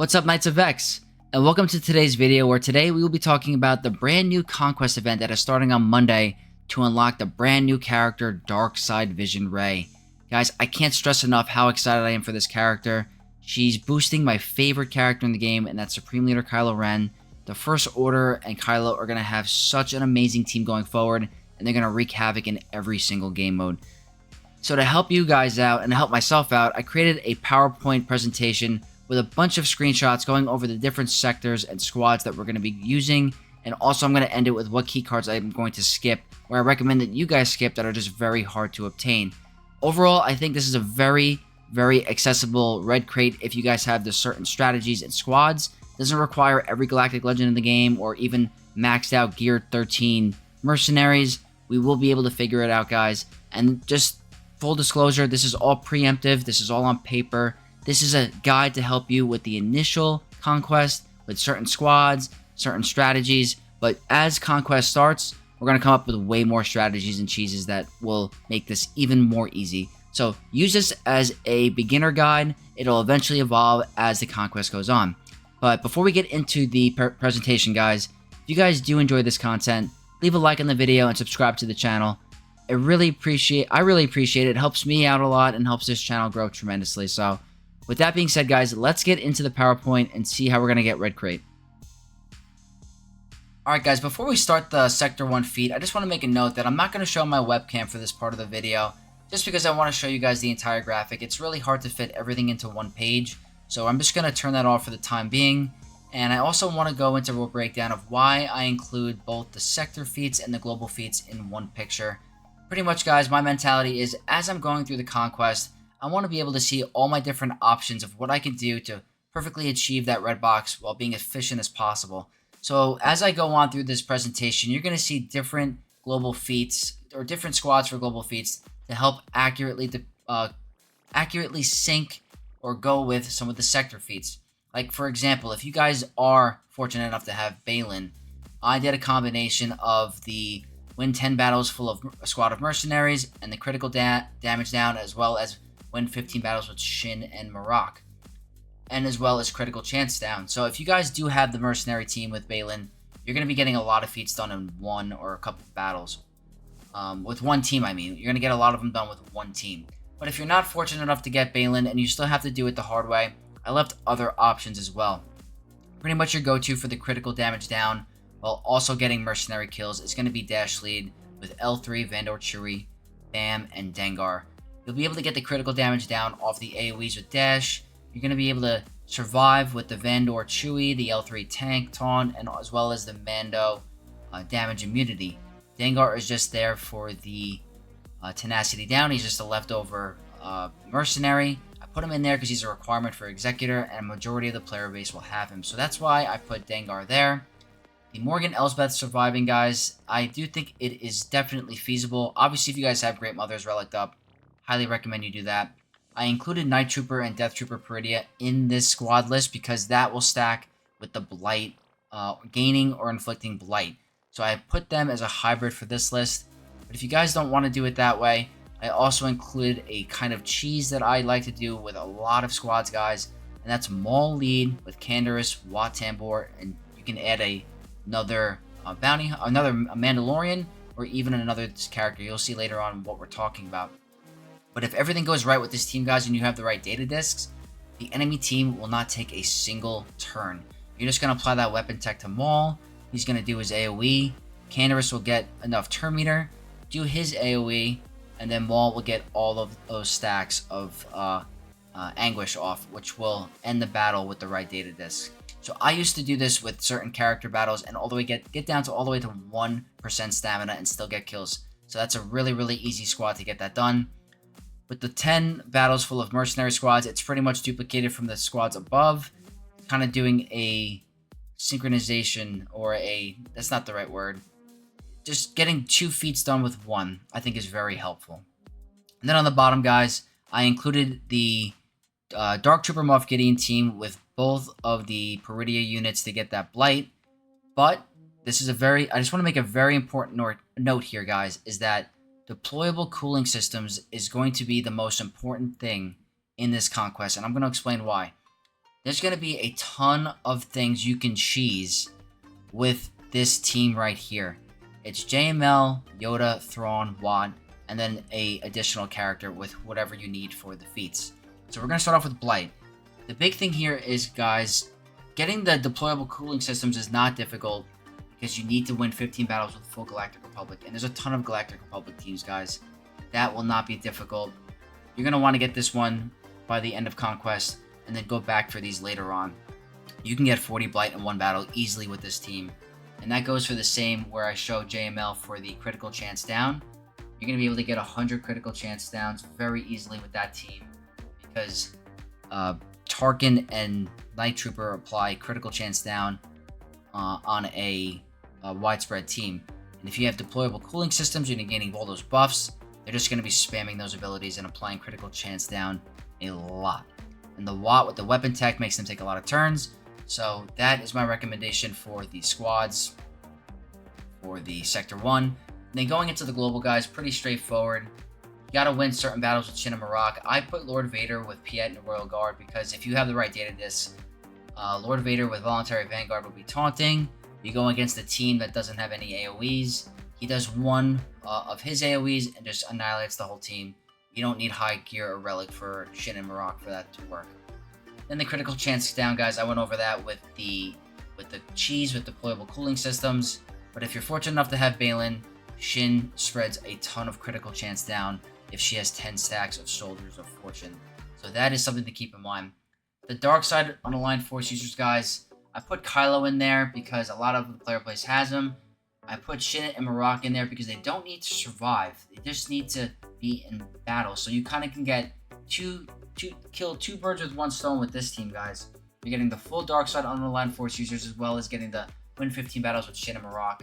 What's up, Knights of X, and welcome to today's video where today we will be talking about the brand new Conquest event that is starting on Monday to unlock the brand new character Darkside Vision Ray. Guys, I can't stress enough how excited I am for this character. She's boosting my favorite character in the game, and that's Supreme Leader Kylo Ren. The First Order and Kylo are going to have such an amazing team going forward, and they're going to wreak havoc in every single game mode. So to help you guys out and to help myself out, I created a PowerPoint presentation with a bunch of screenshots going over the different sectors and squads that we're going to be using. And also I'm going to end it with what keycards I'm going to skip, where I recommend that you guys skip that are just very hard to obtain. Overall, I think this is a very accessible red crate if you guys have the certain strategies and squads. Doesn't require every Galactic Legend in the game or even maxed out Gear 13 mercenaries. We will be able to figure it out, guys. And just full disclosure, this is all preemptive. This is all on paper. This is a guide to help you with the initial Conquest, with certain squads, certain strategies. But as Conquest starts, we're going to come up with way more strategies and cheeses that will make this even more easy. So use this as a beginner guide. It'll eventually evolve as the Conquest goes on. But before we get into the presentation, guys, if you guys do enjoy this content, leave a like on the video and subscribe to the channel. I really appreciate it. It helps me out a lot and helps this channel grow tremendously. So with that being said, guys, let's get into the PowerPoint and see how we're going to get Red Crate. Alright guys, before we start the Sector 1 feat, I just want to make a note that I'm not going to show my webcam for this part of the video, just because I want to show you guys the entire graphic. It's really hard to fit everything into one page, so I'm just going to turn that off for the time being. And I also want to go into a real breakdown of why I include both the Sector feats and the Global feats in one picture. Pretty much, guys, my mentality is, as I'm going through the Conquest, I want to be able to see all my different options of what I can do to perfectly achieve that red box while being efficient as possible. So as I go on through this presentation, you're going to see different global feats or different squads for global feats to help accurately sync or go with some of the sector feats. Like, for example, if you guys are fortunate enough to have Balin, I did a combination of the win 10 battles full of a squad of mercenaries and the critical damage down, as well as win 15 battles with Shin and Marok, and as well as critical chance down. So if you guys do have the mercenary team with Balin, you're going to be getting a lot of feats done in one or a couple of battles. With one team, I mean. You're going to get a lot of them done with one team. But if you're not fortunate enough to get Balin and you still have to do it the hard way, I left other options as well. Pretty much your go-to for the critical damage down while also getting mercenary kills is going to be Dash Lead with L3, Vandor Chewie, Bam, and Dengar. You'll be able to get the critical damage down off the AoEs with Dash. You're going to be able to survive with the Vandor Chewie, the L3 tank taunt, and as well as the Mando damage immunity. Dengar is just there for the tenacity down. He's just a leftover mercenary. I put him in there because he's a requirement for Executor, and a majority of the player base will have him. So that's why I put Dengar there. The Morgan Elsbeth surviving, guys, I do think it is definitely feasible. Obviously, if you guys have Great Mothers relic up, highly recommend you do that. I included Night Trooper and Death Trooper Peridia in this squad list because that will stack with the Blight, gaining or inflicting Blight. So I put them as a hybrid for this list. But if you guys don't want to do it that way, I also included a kind of cheese that I like to do with a lot of squads, guys. And that's Maul Lead with Canderous, Wat Tambor, and you can add another bounty, another Mandalorian, or even another character. You'll see later on what we're talking about. But if everything goes right with this team, guys, and you have the right data discs, the enemy team will not take a single turn. You're just going to apply that weapon tech to Maul. He's going to do his AoE. Canderous will get enough turn meter, do his AoE, and then Maul will get all of those stacks of Anguish off, which will end the battle with the right data disc. So I used to do this with certain character battles and all the way get down to all the way to 1% stamina and still get kills. So that's a really easy squad to get that done. With the 10 battles full of mercenary squads, it's pretty much duplicated from the squads above. Kind of doing a synchronization, or that's not the right word. Just getting 2 feats done with 1, I think is very helpful. And then on the bottom, guys, I included the Dark Trooper Moff Gideon team with both of the Peridia units to get that Blight. But this is I just want to make a very important note here, guys, is that deployable cooling systems is going to be the most important thing in this Conquest, and I'm going to explain why. There's going to be a ton of things you can cheese with this team right here. It's JML, Yoda, Thrawn, Watt, and then a additional character with whatever you need for the feats. So we're going to start off with Blight. The big thing here is, guys, getting the deployable cooling systems is not difficult because you need to win 15 battles with full Galactic Republic. And there's a ton of Galactic Republic teams, guys. That will not be difficult. You're going to want to get this one by the end of Conquest and then go back for these later on. You can get 40 Blight in one battle easily with this team. And that goes for the same where I show JML for the critical chance down. You're going to be able to get 100 critical chance downs very easily with that team because Tarkin and Night Trooper apply critical chance down on a widespread team. And if you have deployable cooling systems and you're gaining all those buffs, they're just going to be spamming those abilities and applying critical chance down a lot. And the Watt with the weapon tech makes them take a lot of turns. So that is my recommendation for the squads for the Sector 1. And then going into the global, guys, pretty straightforward. You got to win certain battles with Shin and Marok. I put Lord Vader with Piet and Royal Guard because if you have the right data disc, Lord Vader with Voluntary Vanguard will be taunting. You go against a team that doesn't have any AoEs. He does one of his AoEs and just annihilates the whole team. You don't need high gear or relic for Shin and Marok for that to work. Then the critical chance down, guys, I went over that with the cheese with deployable cooling systems. But if you're fortunate enough to have Baylan, Shin spreads a ton of critical chance down if she has 10 stacks of Soldiers of Fortune. So that is something to keep in mind. The dark side unaligned force users, guys, I put Kylo in there because a lot of the player base has him. I put Shin and Marok in there because they don't need to survive. They just need to be in battle. So you kind of can get kill two birds with one stone with this team, guys. You're getting the full dark side unaligned force users as well as getting the win 15 battles with Shin and Marok.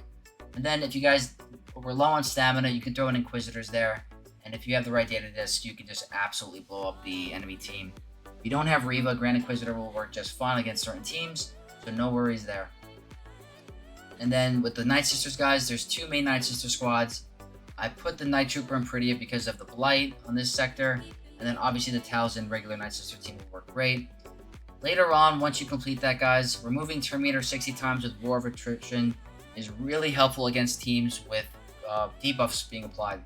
And then if you guys were low on stamina, you can throw in Inquisitors there. And if you have the right data disc, you can just absolutely blow up the enemy team. If you don't have Reva, Grand Inquisitor will work just fine against certain teams, so no worries there. And then with the Night Sisters, guys, there's two main Night Sister squads. I put the Night Trooper and Prettier because of the Blight on this sector, and then obviously the Talzin regular Night Sister team will work great. Later on, once you complete that, guys, removing Terminator 60 times with War of Attrition is really helpful against teams with debuffs being applied.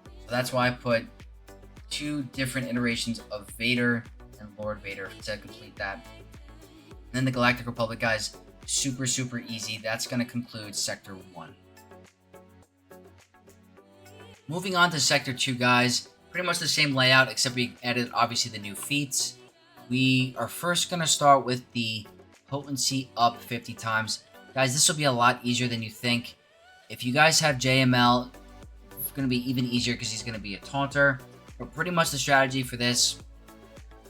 So that's why I put two different iterations of Vader and Lord Vader to complete that. And then the Galactic Republic, guys, super easy. That's going to conclude Sector 1. Moving on to Sector 2, guys, pretty much the same layout except we added obviously the new feats. We are first going to start with the potency up 50 times. Guys, this will be a lot easier than you think. If you guys have JML, it's going to be even easier because he's going to be a taunter. But pretty much the strategy for this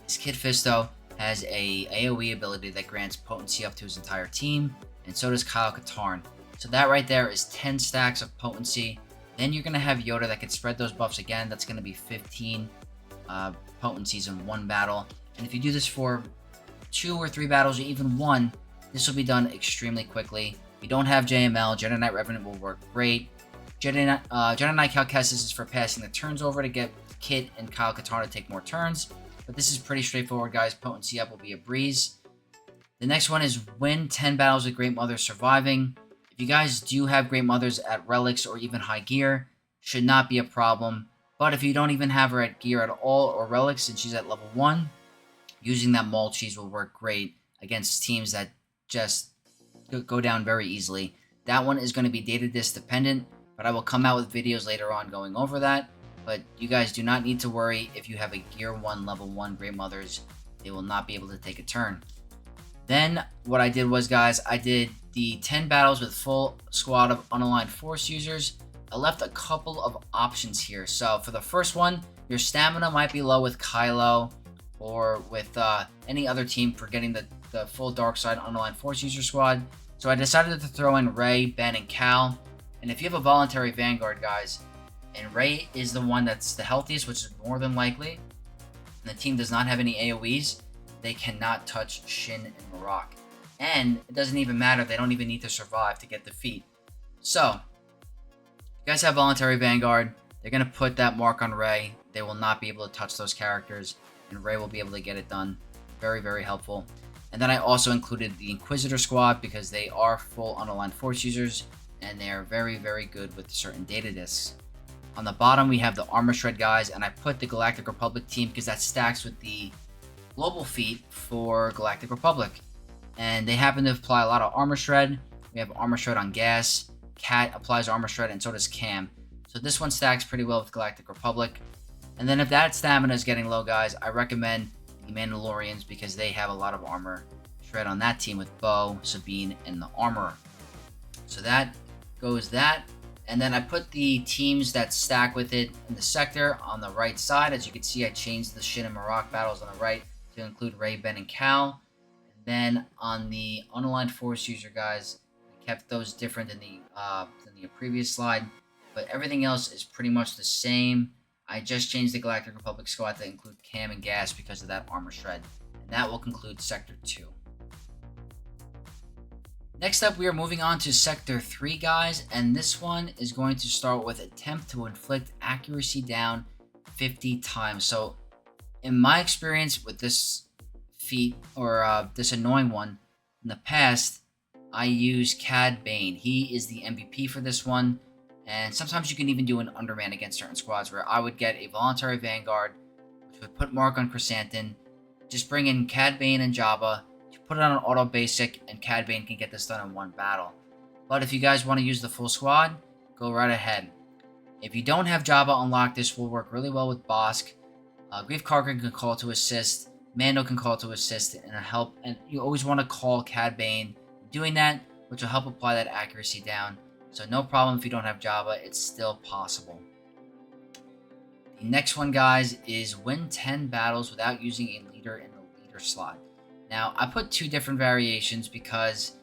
is Kit Fisto has a AoE ability that grants potency up to his entire team, and so does Kyle Katarn. So that right there is 10 stacks of potency. Then you're going to have Yoda that can spread those buffs again. That's going to be 15 potencies in one battle. And if you do this for 2 or 3 battles or even 1, this will be done extremely quickly. If you don't have JML, Jedi Knight Revenant will work great. Jedi Knight Cal Kestis is for passing the turns over to get Kit and Kyle Katarn to take more turns. But this is pretty straightforward, guys. Potency up will be a breeze. The next one is win 10 battles with Great Mother surviving. If you guys do have Great Mothers at relics or even high gear, should not be a problem. But if you don't even have her at gear at all or relics and she's at level 1, using that Maul cheese will work great against teams that just go down very easily. That one is going to be data disc dependent, but I will come out with videos later on going over that. But you guys do not need to worry if you have a Gear 1 Level 1 Great Mothers. They will not be able to take a turn. Then what I did was, guys, I did the 10 battles with full squad of unaligned force users. I left a couple of options here. So for the first one, your stamina might be low with Kylo or with any other team for getting the full dark side unaligned force user squad. So I decided to throw in Rey, Ben, and Cal. And if you have a voluntary Vanguard, guys, and Rey is the one that's the healthiest, which is more than likely, and the team does not have any AoEs, they cannot touch Shin and Marok. And it doesn't even matter, they don't even need to survive to get the feat. So, you guys have voluntary Vanguard, they're going to put that mark on Rey. They will not be able to touch those characters, and Rey will be able to get it done. Very, very helpful. And then I also included the Inquisitor squad because they are full unaligned force users and they are very, very good with certain data discs. On the bottom, we have the Armor Shred guys, and I put the Galactic Republic team because that stacks with the global feat for Galactic Republic. And they happen to apply a lot of Armor Shred. We have Armor Shred on Gas, Cat applies Armor Shred, and so does Cam. So this one stacks pretty well with Galactic Republic. And then if that stamina is getting low, guys, I recommend the Mandalorians because they have a lot of Armor Shred on that team with Bo, Sabine, and the Armorer. So that goes that. And then I put the teams that stack with it in the sector on the right side. As you can see, I changed the Shin and Marok battles on the right to include Ray, Ben, and Cal. And then on the unaligned force user guys, I kept those different than the previous slide. But everything else is pretty much the same. I just changed the Galactic Republic squad to include Cam and Gas because of that Armor Shred. And that will conclude Sector 2. Next up, we are moving on to Sector 3, guys, and this one is going to start with attempt to inflict accuracy down 50 times. So, in my experience with this feat, or this annoying one, in the past, I use Cad Bane. He is the MVP for this one, and sometimes you can even do an underman against certain squads, where I would get a voluntary Vanguard, which would put Mark on Chrysanthemum, just bring in Cad Bane and Jabba, put it on an auto basic, and Cad Bane can get this done in one battle. But if you guys want to use the full squad, go right ahead. If you don't have Jabba unlocked, this will work really well with Bosk. Grief Kargan can call to assist, Mando can call to assist and help, and you always want to call Cad Bane doing that, which will help apply that accuracy down. So no problem if you don't have Jabba, it's still possible. The next one, guys, is win 10 battles without using a leader in the leader slot. Now, I put 2 different variations because,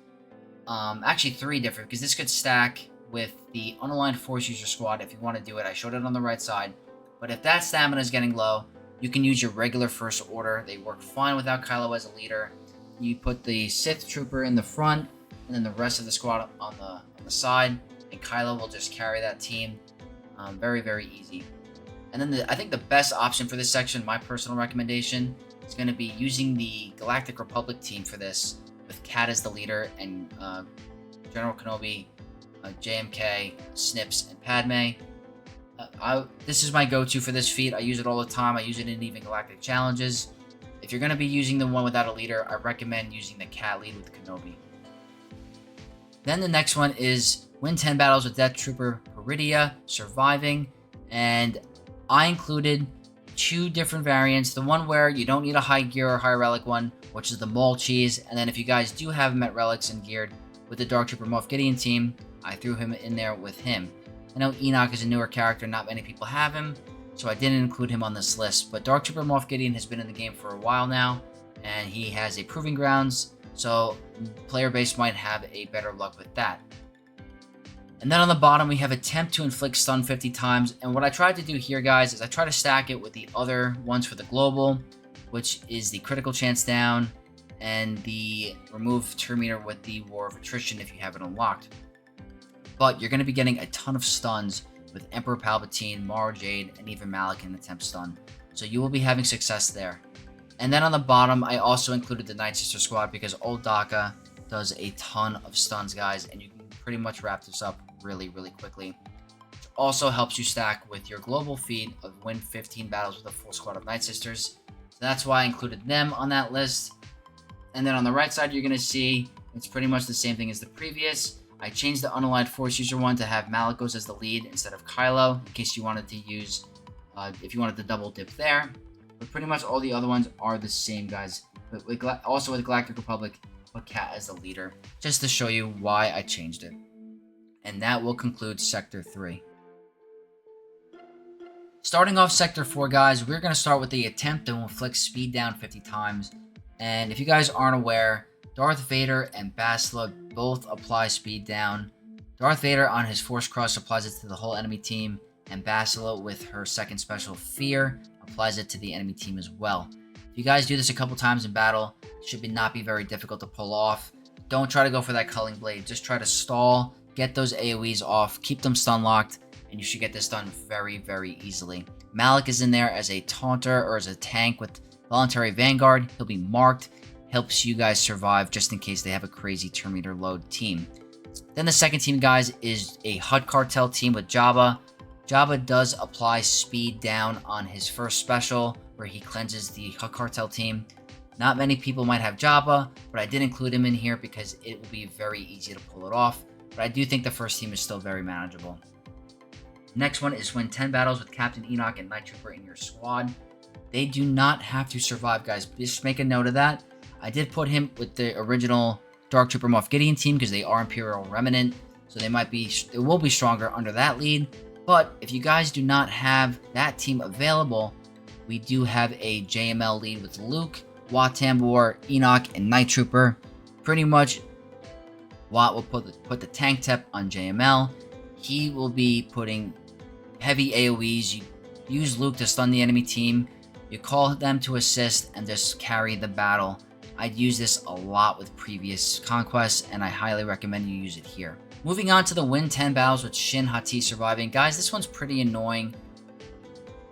actually 3 different, because this could stack with the unaligned force user squad if you want to do it. I showed it on the right side. But if that stamina is getting low, you can use your regular first order. They work fine without Kylo as a leader. You put the Sith Trooper in the front, and then the rest of the squad on the side, and Kylo will just carry that team. Very, very easy. And then I think the best option for this section, my personal recommendation, is going to be using the Galactic Republic team for this, with Cat as the leader, and General Kenobi, JMK, Snips, and Padme. This is my go-to for this feat. I use it all the time. I use it in even Galactic Challenges. If you're going to be using the one without a leader, I recommend using the Cat lead with Kenobi. Then the next one is win 10 battles with Death Trooper Peridia, surviving, and I included 2 different variants. The one where you don't need a high gear or high relic one, which is the Maul Cheese, and then if you guys do have Met Relics and geared with the Dark Trooper Moff Gideon team, I threw him in there with him. I know Enoch is a newer character, not many people have him, so I didn't include him on this list, but Dark Trooper Moff Gideon has been in the game for a while now, and he has a Proving Grounds, so player base might have a better luck with that. And then on the bottom, we have attempt to inflict stun 50 times. And what I tried to do here, guys, is I try to stack it with the other ones for the global, which is the critical chance down and the remove turn meter with the War of Attrition if you have it unlocked. But you're going to be getting a ton of stuns with Emperor Palpatine, Mara Jade, and even Malak in attempt stun. So you will be having success there. And then on the bottom, I also included the Night Sister squad because Old Daka does a ton of stuns, guys, and you can pretty much wrap this up really, really quickly. Which also helps you stack with your global feat of win 15 battles with a full squad of Night Sisters. So that's why I included them on that list. And then on the right side, you're going to see it's pretty much the same thing as the previous. I changed the unaligned force user one to have Malicos as the lead instead of Kylo, in case you wanted to use, if you wanted to double dip there. But pretty much all the other ones are the same, guys. But also with Galactic Republic, put Cat as the leader, just to show you why I changed it. And that will conclude Sector 3. Starting off Sector 4, guys, we're going to start with the attempt to inflict speed down 50 times. And if you guys aren't aware, Darth Vader and Bastila both apply speed down. Darth Vader on his Force Cross applies it to the whole enemy team, and Bastila with her second special, Fear, applies it to the enemy team as well. If you guys do this a couple times in battle, it should not be very difficult to pull off. Don't try to go for that Culling Blade, just try to stall, get those AoEs off, keep them stun locked, and you should get this done very, very easily. Malak is in there as a taunter or as a tank with Voluntary Vanguard, he'll be marked, helps you guys survive just in case they have a crazy turn meter load team. Then the second team, guys, is a HUD Cartel team with Jabba. Jabba does apply speed down on his first special, where he cleanses the HUD Cartel team. Not many people might have Jabba, but I did include him in here because it will be very easy to pull it off. But I do think the first team is still very manageable. Next one is win 10 battles with Captain Enoch and Night Trooper in your squad. They do not have to survive, guys. Just make a note of that. I did put him with the original Dark Trooper Moff Gideon team because they are Imperial Remnant, so it will be stronger under that lead. But if you guys do not have that team available, we do have a JML lead with Luke, Wat Tambor, Enoch, and Night Trooper. Pretty much, Wat will put the tank tep on JML. He will be putting heavy AoEs. You use Luke to stun the enemy team. You call them to assist and just carry the battle. I'd use this a lot with previous conquests, and I highly recommend you use it here. Moving on to the win 10 battles with Shin Hati surviving. Guys, this one's pretty annoying.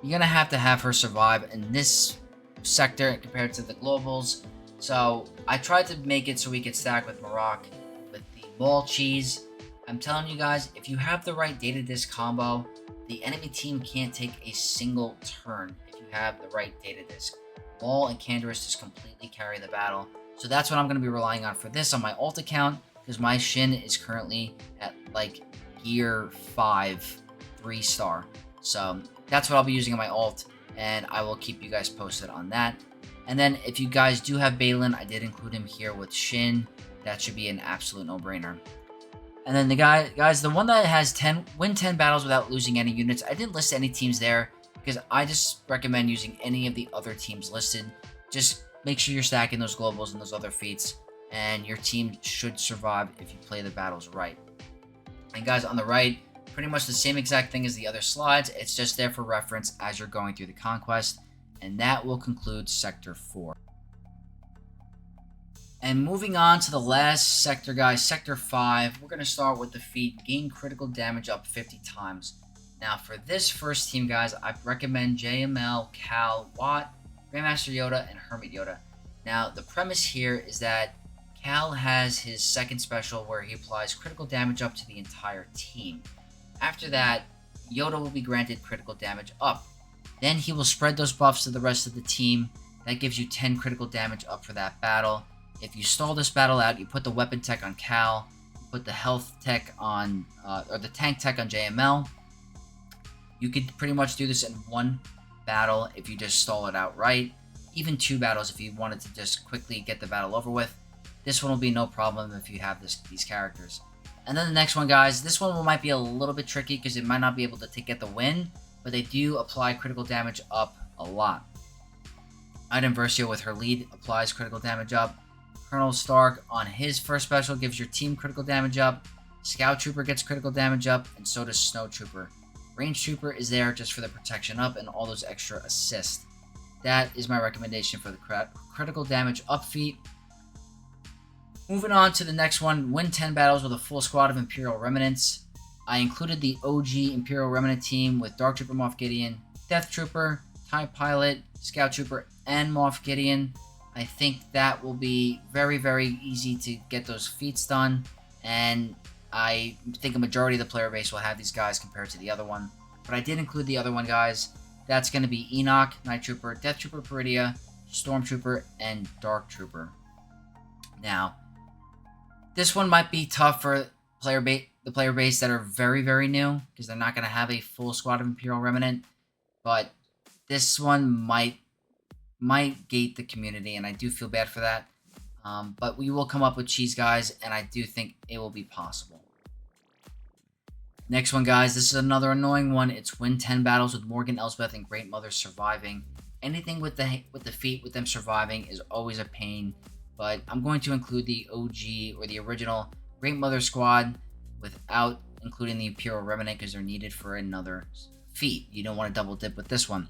You're going to have her survive in this sector compared to the globals. So I tried to make it so we could stack with Maroc with the ball cheese. I'm telling you guys, if you have the right data disc combo, the enemy team can't take a single turn if you have the right data disc. Maul and Canderous just completely carry the battle. So that's what I'm going to be relying on for this on my alt account, because my Shin is currently at like gear 5, 3-star. So that's what I'll be using on my alt, and I will keep you guys posted on that. And then if you guys do have Balin, I did include him here with Shin. That should be an absolute no-brainer. And then the guys, the one that has win 10 battles without losing any units, I didn't list any teams there because I just recommend using any of the other teams listed. Just make sure you're stacking those globals and those other feats, and your team should survive if you play the battles right. And guys, on the right, pretty much the same exact thing as the other slides. It's just there for reference as you're going through the conquest. And that will conclude Sector 4. And moving on to the last sector, guys, Sector 5, we're going to start with the feat gain critical damage up 50 times. Now, for this first team, guys, I recommend JML, Cal, Wat, Grandmaster Yoda, and Hermit Yoda. Now, the premise here is that Cal has his second special where he applies critical damage up to the entire team. After that, Yoda will be granted critical damage up. Then he will spread those buffs to the rest of the team. That gives you 10 critical damage up for that battle. If you stall this battle out, you put the weapon tech on Cal, you put the health tech on, or the tank tech on JML. You could pretty much do this in one battle if you just stall it out right. Even 2 battles if you wanted to just quickly get the battle over with. This one will be no problem if you have these characters. And then the next one, guys, this one might be a little bit tricky because it might not be able to get the win, but they do apply critical damage up a lot. Iden Versio with her lead applies critical damage up. Colonel Stark on his first special gives your team critical damage up. Scout Trooper gets critical damage up, and so does Snow Trooper. Range Trooper is there just for the protection up and all those extra assists. That is my recommendation for the critical damage up feat. Moving on to the next one, win 10 battles with a full squad of Imperial Remnants. I included the OG Imperial Remnant team with Dark Trooper Moff Gideon, Death Trooper, TIE Pilot, Scout Trooper, and Moff Gideon. I think that will be very, very easy to get those feats done, and I think a majority of the player base will have these guys compared to the other one. But I did include the other one, guys. That's going to be Enoch, Night Trooper, Death Trooper Peridia, Stormtrooper, and Dark Trooper. Now, this one might be tough for the player base that are very, very new, because they're not going to have a full squad of Imperial Remnant. But this one might gate the community, and I do feel bad for that. But we will come up with cheese, guys, and I do think it will be possible. Next one, guys, this is another annoying one. It's win 10 battles with Morgan, Elsbeth, and Great Mother surviving. Anything with the feat with them surviving is always a pain, but I'm going to include the OG or the original Great Mother squad without including the Imperial Remnant because they're needed for another feat. You don't want to double dip with this one.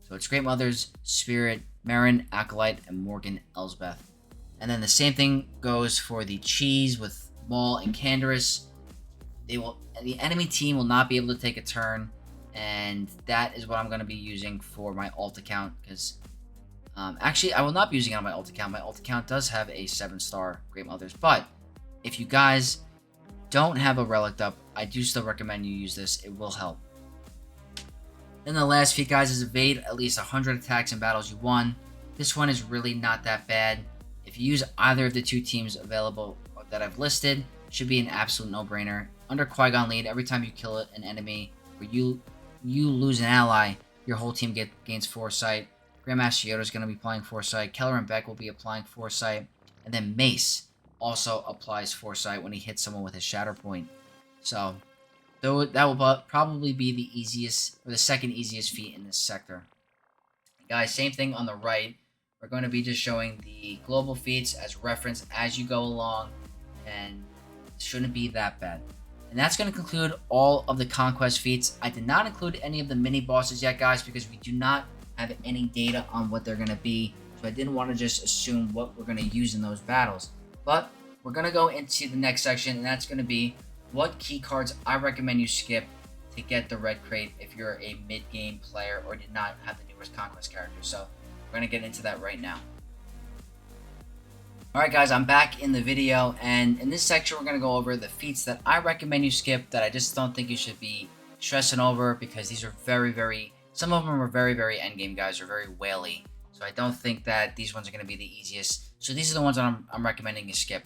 So it's Great Mothers, Spirit, Marin, Acolyte, and Morgan, Elsbeth. And then the same thing goes for the cheese with Maul and Canderous. The enemy team will not be able to take a turn, and that is what I'm going to be using for my alt account because Actually, I will not be using it on my ult account. My ult account does have a 7-star Great Mothers, but if you guys don't have a relic up, I do still recommend you use this. It will help. Then the last feat, guys, is evade at least 100 attacks in battles you won. This one is really not that bad. If you use either of the two teams available that I've listed, it should be an absolute no-brainer. Under Qui-Gon lead, every time you kill an enemy or you lose an ally, your whole team gains Foresight. Grandmaster Yoda is going to be applying Foresight. Keller and Beck will be applying Foresight. And then Mace also applies Foresight when he hits someone with his Shatter Point. So, though that will probably be the easiest, or the second easiest feat in this sector. Guys, same thing on the right. We're going to be just showing the global feats as reference as you go along, and it shouldn't be that bad. And that's going to conclude all of the Conquest feats. I did not include any of the mini bosses yet, guys, because we do not have any data on what they're going to be. So I didn't want to just assume what we're going to use in those battles. But we're going to go into the next section, and that's going to be what key cards I recommend you skip to get the red crate if you're a mid-game player or did not have the newest Conquest characters. So we're going to get into that right now. Alright guys, I'm back in the video, and in this section we're going to go over the feats that I recommend you skip that I just don't think you should be stressing over, because these are some of them are very endgame, guys, or very whaley. So I don't think that these ones are going to be the easiest. So these are the ones that I'm recommending you skip.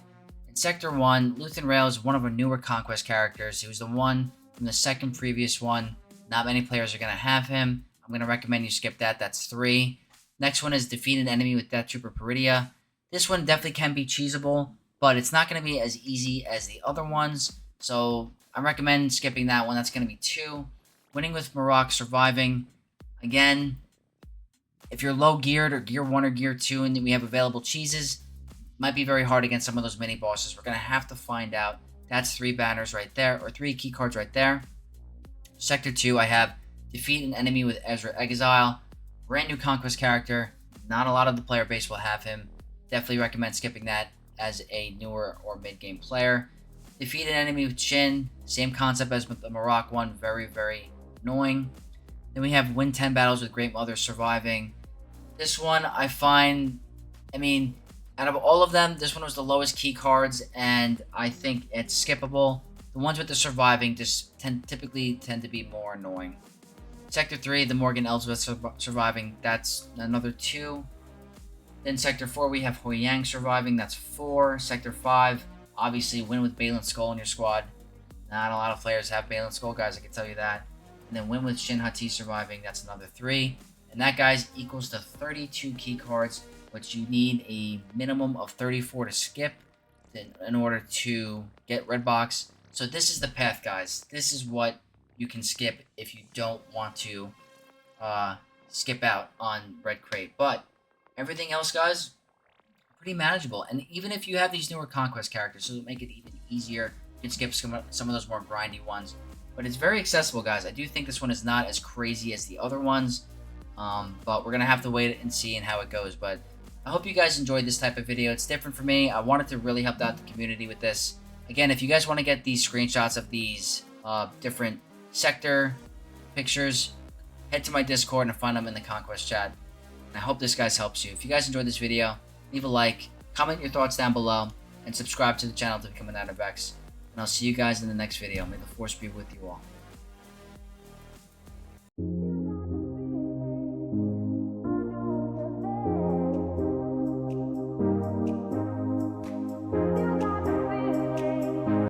In Sector 1, Luthen Rail is one of our newer Conquest characters. He was the one from the second previous one. Not many players are going to have him. I'm going to recommend you skip that. That's 3. Next one is Defeat an Enemy with Death Trooper Peridia. This one definitely can be cheesable, but it's not going to be as easy as the other ones. So I recommend skipping that one. That's going to be 2. Winning with Marok Surviving. Again, if you're low geared or gear 1 or gear 2 and we have available cheeses, might be very hard against some of those mini bosses. We're going to have to find out. That's 3 banners right there, or 3 key cards right there. Sector 2, I have Defeat an Enemy with Ezra Exile. Brand new Conquest character. Not a lot of the player base will have him. Definitely recommend skipping that as a newer or mid-game player. Defeat an Enemy with Shin. Same concept as with the Marok one. Very annoying. Then we have win 10 battles with Great Mother Surviving. This one, I find, out of all of them, this one was the lowest key cards, and I think it's skippable. The ones with the Surviving just typically tend to be more annoying. Sector 3, the Morgan Elsbeth Surviving, that's another 2. Then Sector 4, we have Hoi Yang Surviving, that's 4. Sector 5, obviously win with Balin Skull in your squad. Not a lot of players have Balin Skull, guys, I can tell you that. And then win with Shin Hati Surviving, that's another 3. And that, guys, equals to 32 key cards, which you need a minimum of 34 to skip in order to get red box. So this is the path, guys. This is what you can skip if you don't want to skip out on red crate. But everything else, guys, pretty manageable. And even if you have these newer Conquest characters, so it'll make it even easier, you can skip some of those more grindy ones. But it's very accessible, guys. I do think this one is not as crazy as the other ones. But we're going to have to wait and see how it goes. But I hope you guys enjoyed this type of video. It's different for me. I wanted to really help out the community with this. Again, if you guys want to get these screenshots of these different sector pictures, head to my Discord and find them in the Conquest chat. And I hope this, guys, helps you. If you guys enjoyed this video, leave a like, comment your thoughts down below, and subscribe to the channel to become an Adderbex. And I'll see you guys in the next video. May the Force be with you all.